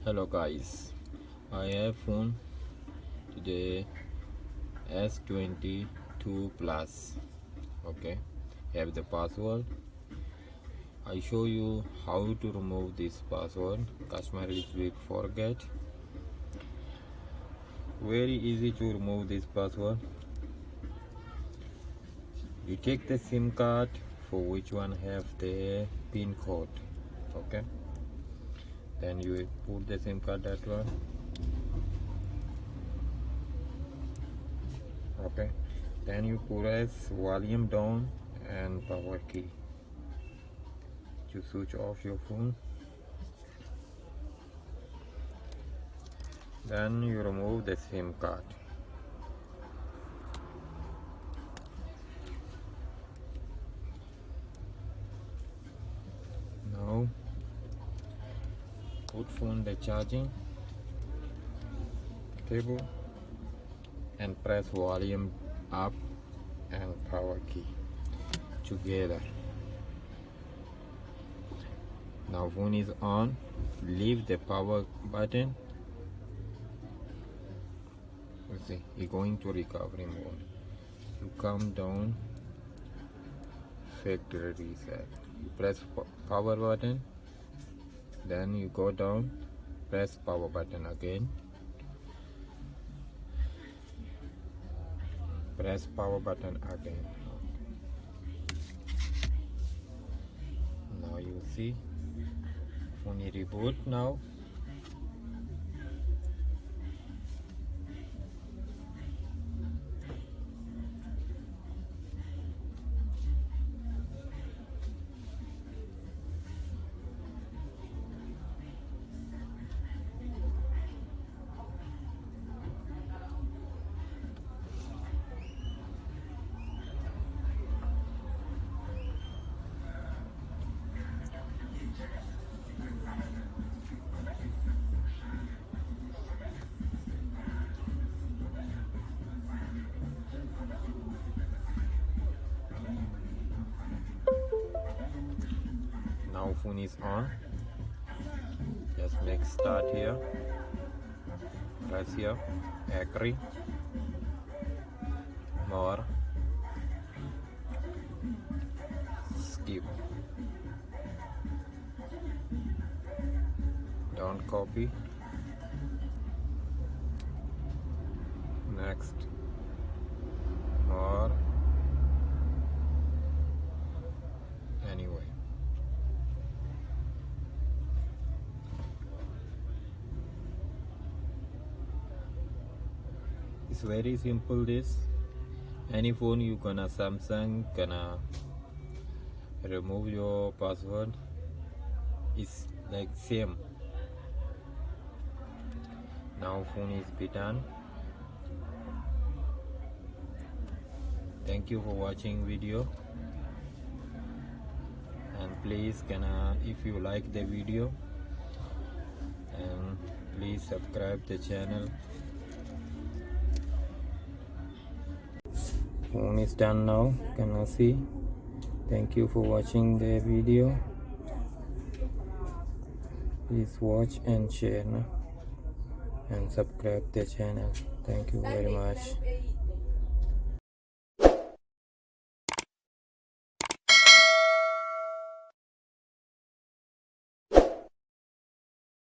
Hello guys, I have phone today S22 plus. Okay, have the password. I show you how to remove this password. Customer is will forget. Very easy to remove this password. You take the SIM card for which one have the pin code. Okay, then you put the SIM card that one. Okay, then you press volume down and power key to switch off your phone. Then you remove the SIM card. Now put phone the charging cable and press volume up and power key together. Now phone is on. Leave the power button. You see, you're going to recovery mode. You come down, factory reset. You press power button, then you go down, press power button again. Press power button again. Now you see phone reboot now. Now phone is on. Just make start here. Press here. Agree. More. Skip. Don't copy. Next. More. Anyway. It's very simple. This any phone you gonna Samsung gonna remove your password. It's like same. Now phone is be done. Thank you for watching video, and please if you like the video, and please subscribe the channel. Phone is done now. Can I see? Thank you for watching the video. Please watch and share and subscribe the channel. Thank you very much.